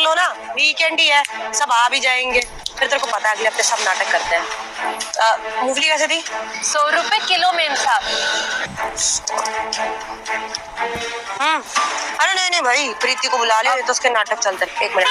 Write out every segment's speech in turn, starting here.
लो ना, वीकेंड ही है, सब आ भी जाएंगे। फिर तेरे को पता है अगले हफ्ते सब नाटक करते हैं। मूंगफली कैसे थी? 100 रुपए किलो मेम साहब। अरे नहीं नहीं भाई, प्रीति को बुला लियो, ये तो उसके नाटक चलते हैं। 1 मिनट।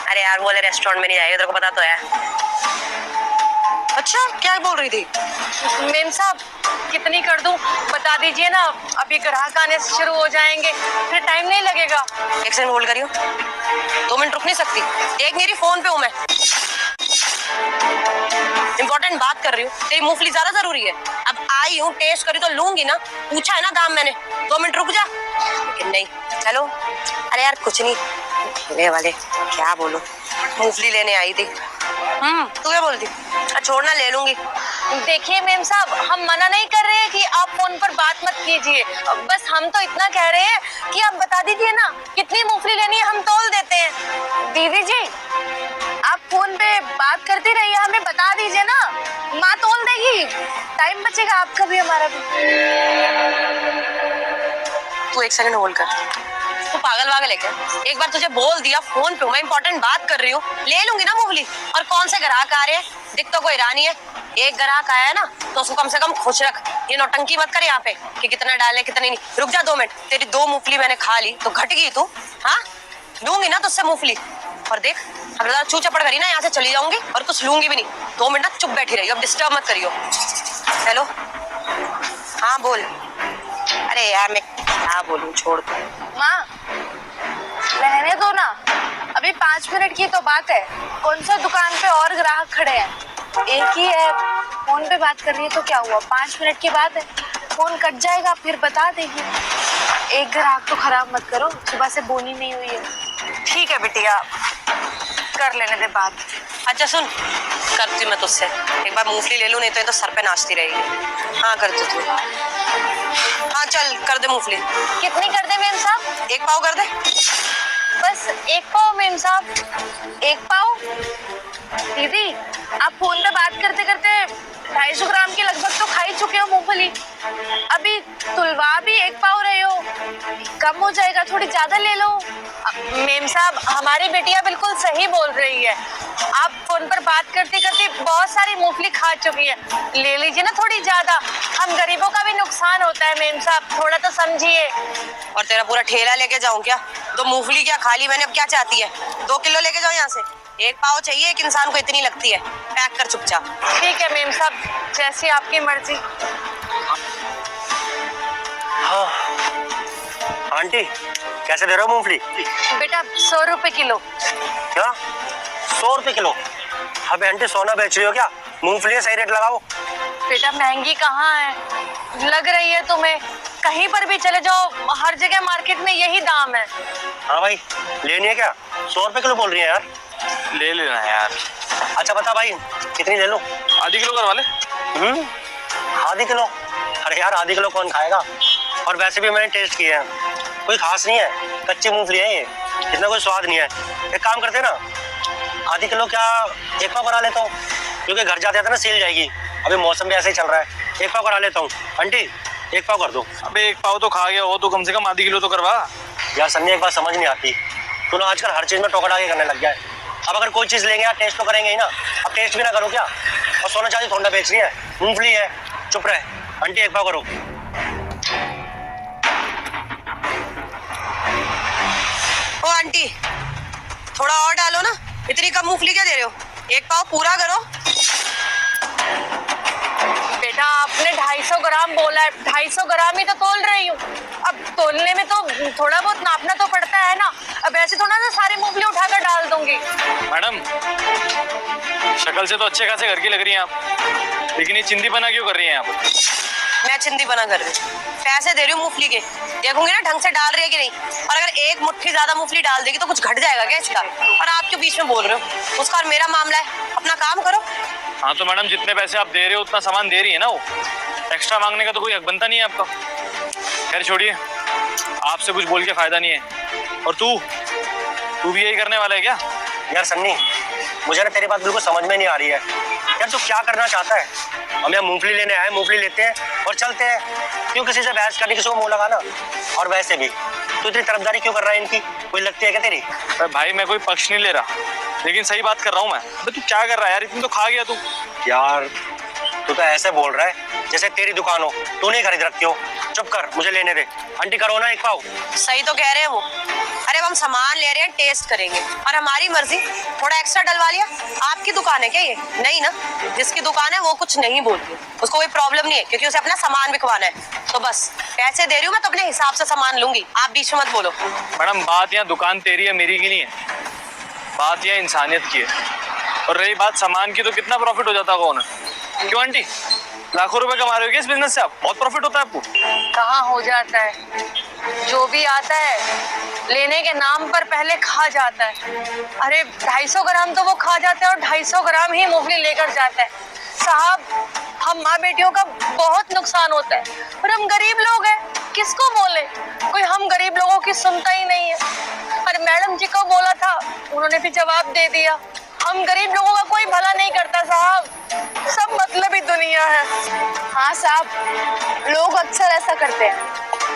अरे यार वो वाले रेस्टोरेंट में नहीं जाएगा, तेरे को पता तो है। अच्छा क्या बोल रही थी? मेम साहब कितनी कर दूं बता दीजिए ना, अभी ग्राहक आने से शुरू हो जाएंगे, फिर टाइम नहीं लगेगा। 1 सेकंड होल्ड करियो, 2 मिनट रुक नहीं सकती? देख मेरी फोन पे हूँ मैं, इंपॉर्टेंट बात कर रही हूँ। तेरी मूंगफली ज्यादा जरूरी है? अब आई हूँ, टेस्ट करी तो लूंगी ना, पूछा है ना दाम मैंने। 2 मिनट रुक जा। लेकिन नहीं, चलो। अरे यार कुछ नहीं, ठेले वाले क्या बोलो, मूंगफली लेने आई थी। तू क्या बोलती? छोड़ना, ले लूंगी। देखिए मेम साहब, हम मना नहीं कर रहे हैं कि आप फोन पर बात मत कीजिए, बस हम तो इतना कह रहे हैं कि आप बता दीजिए ना कितनी मूंगफली लेनी है, हम तौल देते हैं। दीदी जी आप फोन पे बात करती रहिए, हमें बता दीजिए ना, माँ तौल देगी, टाइम बचेगा आपका भी हमारा भी। तू 1 सेकंड होल्ड कर। तू पागल वागल है क्या? एक बार तुझे बोल दिया फोन पे मैं इंपॉर्टेंट बात कर रही हूँ, ले लूंगी ना मूंगफली। और कौन से ग्राहक आ रहे हैं? दिख तो कोई रानी है। एक ग्राहक आया है ना तो उसको कम से कम खुश रख। ये नौटंकी मत कर यहाँ पे कि कितना डाले कितना नहीं। रुक जा 2 मिनट, तेरी 2 मूंगफली मैंने खा ली तो घट गई तू? हाँ लूंगी ना तुझसे मूंगफली। और देख अगर ज्यादा चू चपड़ करी ना, यहाँ से चली जाऊंगी और कुछ लूंगी भी नहीं। 2 मिनट ना चुप बैठी रही, अब डिस्टर्ब मत करियो। हेलो हाँ बोल। अरे यार मैं क्या बोलूं, छोड़ दो। माँ रहने दो ना, अभी 5 मिनट की तो बात है। कौन सा दुकान पे और ग्राहक खड़े हैं, एक ही है, फोन पे बात कर रही है तो क्या हुआ, 5 मिनट की बात है, फोन कट जाएगा फिर बता देगी। एक ग्राहक तो खराब मत करो, सुबह से बोनी नहीं हुई है। ठीक है बिटिया, कर लेने दे बात। अच्छा सुन, करती मैं तुझसे एक बार मूंगफली ले लूं, नहीं तो ये तो सर पे नाचती रहेगी। हाँ कर दे तू। हाँ चल कर दे मूंगफली। कितनी कर दे मेम साहब? 1 पाव कर दे। बस 1 पाव मेम साहब, 1 पाव। दीदी आप फोन पे बात करते करते 250 ग्राम की लगभग तो खा ही चुके हो मूंगफली, अभी तुलवा भी 1 पाव रहे हो, कम हो जाएगा, थोड़ी ज्यादा ले लो। मेम साहब हमारी बेटिया बिल्कुल सही बोल रही है, आप फोन पर बात करते करते बहुत सारी मूंगफली खा चुकी है, ले लीजिए ना थोड़ी ज्यादा, हम गरीबों का भी नुकसान होता है मेम साहब, थोड़ा तो समझिए। और तेरा पूरा ठेला लेके जाऊं क्या? 2 मूंगफली क्या खा ली मैंने, अब क्या चाहती है? 2 किलो लेके जाओ यहाँ से। 1 पाव चाहिए, एक इंसान को इतनी लगती है। पैक कर चुपचाप। ठीक है मेम साहब, जैसी आपकी मर्जी। हाँ आंटी कैसे दे रहे हो मूंगफली? बेटा 100 रुपए किलो। क्या 100 रुपए किलो? अबे आंटी सोना बेच रही हो क्या? मूंगफली सही रेट लगाओ। बेटा महंगी कहाँ है, लग रही है तुम्हें, कहीं पर भी चले जाओ हर जगह मार्केट में यही दाम है। हाँ भाई लेनी है क्या? 100 रुपए किलो बोल रही है यार। ले लेना यार। अच्छा बता भाई कितनी ले लूं? आधी किलो करवा ले। आधी किलो? अरे यार आधी किलो कौन खाएगा? और वैसे भी मैंने टेस्ट किया है, कोई खास नहीं है, कच्ची मूंगफली है ये, इतना कोई स्वाद नहीं है। एक काम करते ना, आधी किलो क्या 1 पाव करा लेता हूँ, क्योंकि घर जाते ना सील जाएगी, अभी मौसम भी ऐसे ही चल रहा है। 1 पाव करा लेता हूँ। आंटी 1 पाव कर दो। अबे 1 पाव तो खा गया हो, तो कम से कम आधी किलो तो करवा। यार सन्नी एक बात समझ नहीं आती, तू ना आजकल हर चीज में टोकरा के करने लग गया है। अब अगर कोई चीज लेंगे यार टेस्ट तो करेंगे ही ना, अब टेस्ट भी ना करो क्या? और सोना चांदी थोड़ा बेच रही है, मूंगफली है, चुप रहे। आंटी 1 पाव करो। ओ आंटी थोड़ा और डालो ना, इतनी कम मूंगफली क्या दे रहे हो? 1 पाव पूरा करो। बेटा आपने 250 ग्राम बोला है, 250 ग्राम ही तो तोल रही हूँ, अब तोलने में तो थोड़ा बहुत नापना तो पड़ता है ना, अब ऐसे थोड़ा ना सारी मूंगफली उठाकर डाल दूंगी। मैडम शक्ल से तो अच्छे खासे घर की लग रही हैं आप, लेकिन ये चिंदी बना क्यों कर रही हैं यहाँ पर? मैं चिंदी बना कर रही हूँ, पैसे दे रही हूँ मूंगफली के, देखूंगी ना ढंग से डाल रही है कि नहीं। और अगर एक मुट्ठी ज्यादा मूंगफली डाल देगी तो कुछ घट जाएगा क्या इसका? और आप क्यों बीच में बोल रहे हो? उसका और मेरा मामला है, अपना काम करो। हाँ तो मैडम जितने पैसे आप दे रहे हो उतना सामान दे रही है ना, वो एक्स्ट्रा मांगने का तो कोई हक बनता नहीं है आपका। खैर छोड़िए, आपसे कुछ बोल के फायदा नहीं है। और तू भी यही करने वाला है क्या? यार सन्नी मुझे ना तेरी बात बिल्कुल समझ में नहीं आ रही है यार, तू क्या करना चाहता है? हम यहाँ मूंगफली लेने आए, मूंगफली लेते हैं और चलते हैं, क्यों किसी से बहस करने, किसी को मुंह लगाना? और वैसे भी तू इतनी तरफदारी क्यों कर रहा है इनकी? कोई लगती है क्या तेरी? अरे भाई मैं कोई पक्ष नहीं ले रहा, लेकिन सही बात कर रहा हूँ मैं। अबे तू क्या कर रहा है यार, इतनी तो खा गया तू। यार तू तो ऐसे बोल रहा है जैसे तेरी दुकान हो, तू नहीं खरीद रखती हो। चुप कर, मुझे लेने दे। आंटी करो ना एक पाव। सही तो कह रहे हैं वो। अरे अब हम सामान ले रहे हैं, टेस्ट करेंगे और हमारी मर्जी, थोड़ा एक्स्ट्रा डलवा लिया। आपकी दुकान है क्या ये? नहीं ना, जिसकी दुकान है वो कुछ नहीं बोलती, उसको कोई प्रॉब्लम नहीं है क्योंकि उसे अपना सामान बिकवाना है। तो बस पैसे दे रही हूँ मैं, तो अपने हिसाब से सामान लूंगी, आप बीच में मत बोलो। मैडम बात यहाँ दुकान तेरी है मेरी की नहीं है, बात यहाँ इंसानियत की है। और रही बात सामान की, तो कितना प्रॉफिट हो जाता होगा उन्हें? क्यों आंटी, लाखों रुपए कमा रहे हो क्या इस बिजनेस से आप? बहुत प्रॉफिट होता है आपको। कहाँ हो जाता है, जो भी आता है लेने के नाम पर पहले खा जाता है। अरे 250 ग्राम तो वो खा जाता है और 250 ग्राम ही मूंगफली लेकर जाता है। साहब, हम माँ बेटियों का बहुत नुकसान होता है, और हम गरीब लोग हैं, किसको बोले? कोई हम गरीब लोगों की सुनता ही नहीं है। अरे मैडम जी को बोला था, उन्होंने भी जवाब दे दिया, हम गरीब लोगों का कोई भला नहीं करता साहब, सब मतलबी दुनिया है। हाँ साहब, लोग अक्सर ऐसा करते हैं,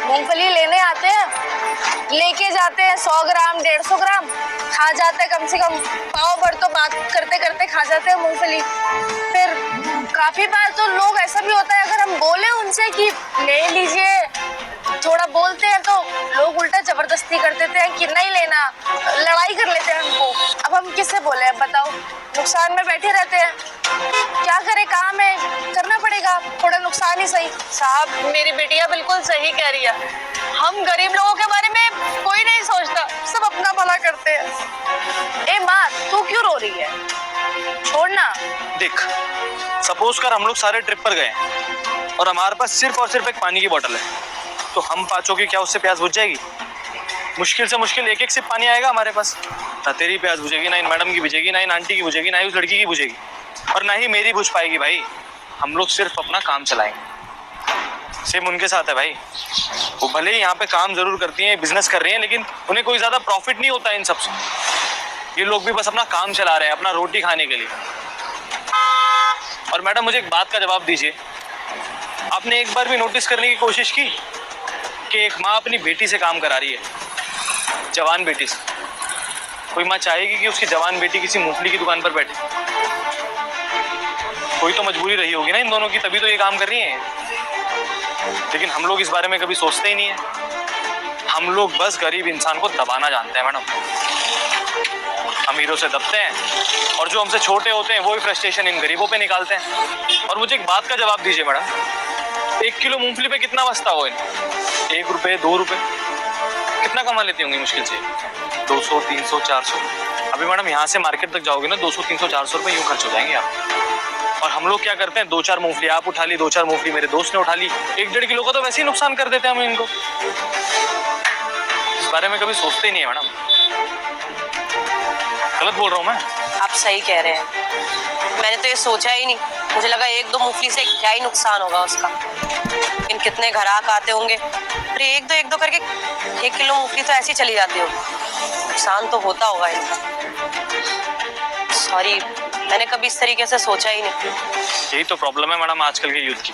मूंगफली लेने आते हैं, लेके जाते हैं 100 ग्राम 150 ग्राम, खा जाते हैं कम से कम पाव भर, तो बात करते करते खा जाते हैं मूंगफली। फिर काफी बार तो लोग ऐसा भी होता है, अगर हम बोले उनसे कि ले लीजिए, थोड़ा बोलते हैं तो लोग उल्टा जबरदस्ती कर देते हैं कि नहीं लेना, लड़ाई कर लेते हैं हमको। अब हम किससे बोले, अब बताओ, नुकसान में बैठे रहते हैं, क्या करें, काम है, करना पड़ेगा, थोड़ा नुकसान ही सही। साहब, मेरी बेटिया बिल्कुल सही कह रही है, हम गरीब लोगों के बारे में कोई नहीं सोचता, सब अपना भला करते हैं। ए माँ, तू क्यों रो रही है? छोड़ना। देख, सपोज कर हम लोग सारे ट्रिप पर गए और हमारे पास सिर्फ और सिर्फ एक पानी की बोतल है, तो हम पांचों की क्या उससे प्यास बुझ जाएगी? मुश्किल से मुश्किल एक सिप पानी आएगा हमारे पास। ना तेरी प्यास बुझेगी, ना इन मैडम की बुझेगी, ना इन आंटी की बुझेगी, ना ही उस लड़की की बुझेगी, और ना ही मेरी बुझ पाएगी। भाई हम लोग सिर्फ अपना काम चलाएंगे। सेम उनके साथ है भाई, वो भले ही यहाँ पे काम जरूर करती हैं, बिजनेस कर रही हैं, लेकिन उन्हें कोई ज्यादा प्रॉफिट नहीं होता इन सबसे। ये लोग भी बस अपना काम चला रहे हैं, अपना रोटी खाने के लिए। और मैडम मुझे एक बात का जवाब दीजिए, आपने एक बार भी नोटिस करने की कोशिश की कि एक माँ अपनी बेटी से काम करा रही है, जवान बेटी से? कोई माँ चाहेगी कि उसकी जवान बेटी किसी मूंगफली की दुकान पर बैठे? कोई तो मजबूरी रही होगी ना इन दोनों की, तभी तो ये काम कर रही हैं। लेकिन हम लोग इस बारे में कभी सोचते ही नहीं है। हम लोग बस गरीब इंसान को दबाना जानते हैं मैडम, अमीरों से दबते हैं, और जो हमसे छोटे होते हैं वो ही फ्रस्ट्रेशन इन गरीबों पे निकालते हैं। और मुझे एक बात का जवाब दीजिए मैडम, 1 किलो मूंगफली पे कितना बचता हो? 1 रुपए 2 रुपए कितना कमा लेती होंगी मुश्किल से? 200 300 400। अभी मैडम यहाँ से मार्केट तक जाओगे ना, 200 300 400 रुपए यूं खर्च हो जाएंगे आप। और हम लोग क्या करते हैं, 2-4 मूंगफली आप उठा ली, 2-4 मूंगफली मेरे दोस्त ने उठा ली, 1-1.5 किलो का तो वैसे ही नुकसान कर देते हैं हम इनको। इस बारे में कभी सोचते ही नहीं है मैडम। गलत बोल रहा हूँ मैं? आप सही कह रहे हैं, मैंने तो ये सोचा ही नहीं। मुझे लगा 1-2 मूंगफली से क्या ही नुकसान होगा उसका, लेकिन कितने ग्राहक आते होंगे, फिर 1-2 करके 1 किलो मूंगफली तो ऐसी चली जाती होगी, नुकसान तो होता होगा इनका। सॉरी, मैंने कभी इस तरीके से सोचा ही नहीं। यही तो प्रॉब्लम है मैडम आजकल के यूथ की,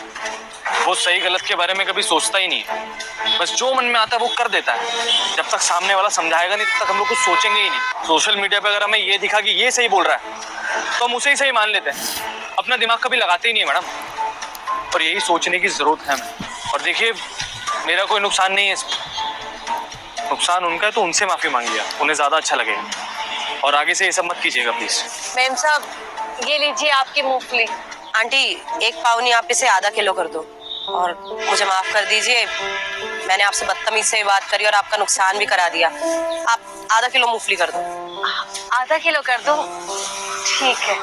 वो सही गलत के बारे में कभी सोचता ही नहीं है, बस जो मन में आता है वो कर देता है। जब तक सामने वाला समझाएगा नहीं तब तक हम लोग कुछ सोचेंगे ही नहीं। सोशल मीडिया पे अगर हमें ये दिखा कि ये सही बोल रहा है तो हम उसे ही सही मान लेते हैं, अपना दिमाग कभी लगाते ही नहीं है मैडम। और यही सोचने की जरूरत है हमें। और देखिए, मेरा कोई नुकसान नहीं है इसमें, नुकसान उनका है तो उनसे माफी मांगिए, उन्हें ज्यादा अच्छा लगेगा। और आगे से ये सब मत कीजिएगा प्लीज। मैम साहब, ये लीजिए आपकी मूंगफली। आंटी, 1 पाव नहीं, आप इसे आधा किलो कर दो, और मुझे माफ कर दीजिए, मैंने आपसे बदतमीज से बात करी और आपका नुकसान भी करा दिया। आप आधा किलो मूंगफली कर दो। आधा किलो कर दो, ठीक है।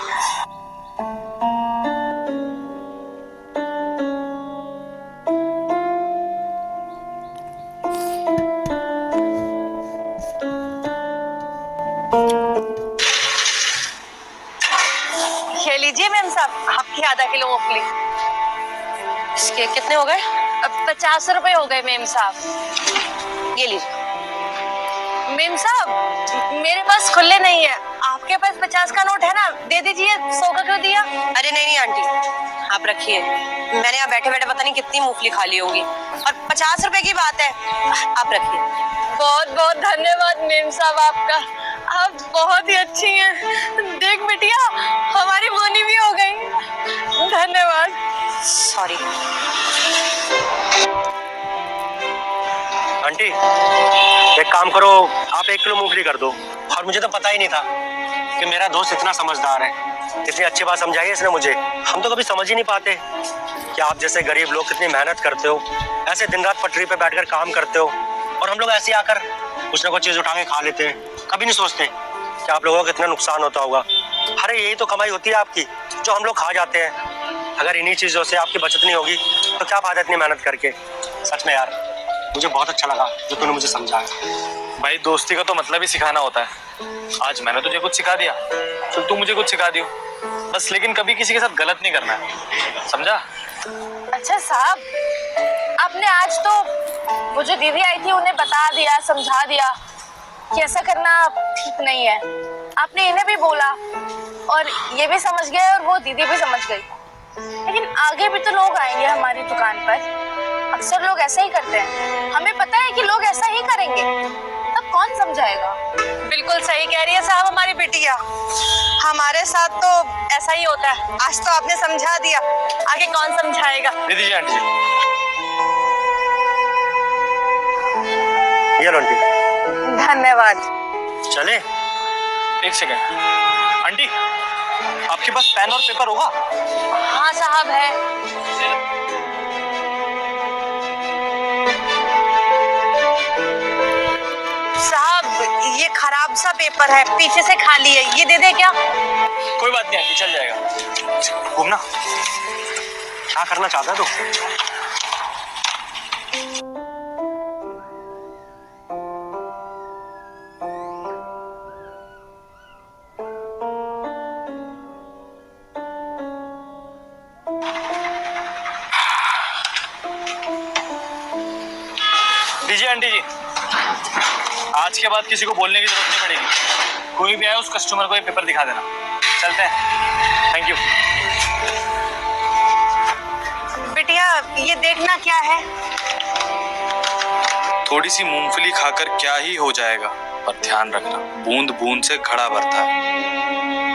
ये लीजिए मैम साहब आपकी आधा किलो मूंगफली। इसके कितने हो गए? अब 50 रुपए हो गए मेम साहब। ये लीजिए। मेम साहब, मेरे पास खुले नहीं है, आप आपके पास 50 का नोट है ना, दे दीजिए। 100 का क्यों दिया? अरे नहीं नहीं आंटी, आप रखिए। मैंने यहाँ बैठे बैठे पता नहीं कितनी मूंगफली खा ली होगी, और 50 रुपए की बात है, आप रखिए। बहुत बहुत धन्यवाद मेम साहब आपका, आप बहुत ही अच्छी हैं। देख बिटिया, हमारी बोनी भी हो गई। धन्यवाद। सॉरी। आंटी एक काम करो, आप 1 किलो मूंगफली कर दो। और मुझे तो पता ही नहीं था कि मेरा दोस्त इतना समझदार है, इतनी अच्छी बात समझाई है इसने मुझे। हम तो कभी समझ ही नहीं पाते कि आप जैसे गरीब लोग कितनी मेहनत करते हो, ऐसे दिन रात पटरी पे बैठकर काम करते हो, और हम लोग ऐसे आकर कुछ ना कुछ चीज उठा के खा लेते हैं। कभी नहीं सोचते कि आप लोगों को कितना नुकसान होता होगा। अरे यही तो कमाई होती है आपकी, जो हम लोग खा जाते हैं। अगर इन्हीं चीजों से आपकी बचत नहीं होगी तो क्या फायदा इतनी मेहनत करके। सच में यार, मुझे बहुत अच्छा लगा जो तूने मुझे समझाया। भाई दोस्ती का तो मतलब ही सिखाना होता है। आज मैंने तुझे कुछ सिखा दिया, तो तू मुझे कुछ सिखा दियो बस। लेकिन कभी किसी के साथ गलत नहीं करना है, समझा? अच्छा साहब, आपने आज तो वो जो दीदी आई थी उन्हें बता दिया, समझा दिया कि ऐसा करना ठीक नहीं है। आपने इन्हें भी बोला और ये भी समझ गए और वो दीदी भी समझ गई। लेकिन आगे भी तो लोग आएंगे हमारी दुकान पर, अक्सर लोग ऐसा ही करते हैं। हमें पता है कि लोग ऐसा ही करेंगे, तब कौन समझाएगा? बिल्कुल सही कह रही है साहब हमारी बिटिया, हमारे साथ तो ऐसा ही होता है। आज तो आपने समझा दिया, आगे कौन समझाएगा। दे दीजिए आंटी जी। ये लो आंटी। धन्यवाद। चले? एक सेकंड आंटी, आपके पास पेन और पेपर होगा? हाँ साहब है। साहब ये खराब सा पेपर है, पीछे से खाली है, ये दे दे क्या? कोई बात नहीं आंटी, चल जाएगा। घूमना क्या करना चाहता है तू? दीजिए आंटी जी। आज के बाद किसी को बोलने की जरूरत नहीं पड़ेगी। कोई भी आए उस कस्टमर को ये पेपर दिखा देना। चलते हैं, थैंक यू। बिटिया ये देखना क्या है? थोड़ी सी मूंगफली खाकर क्या ही हो जाएगा, पर ध्यान रखना बूंद बूंद से घड़ा भरता है।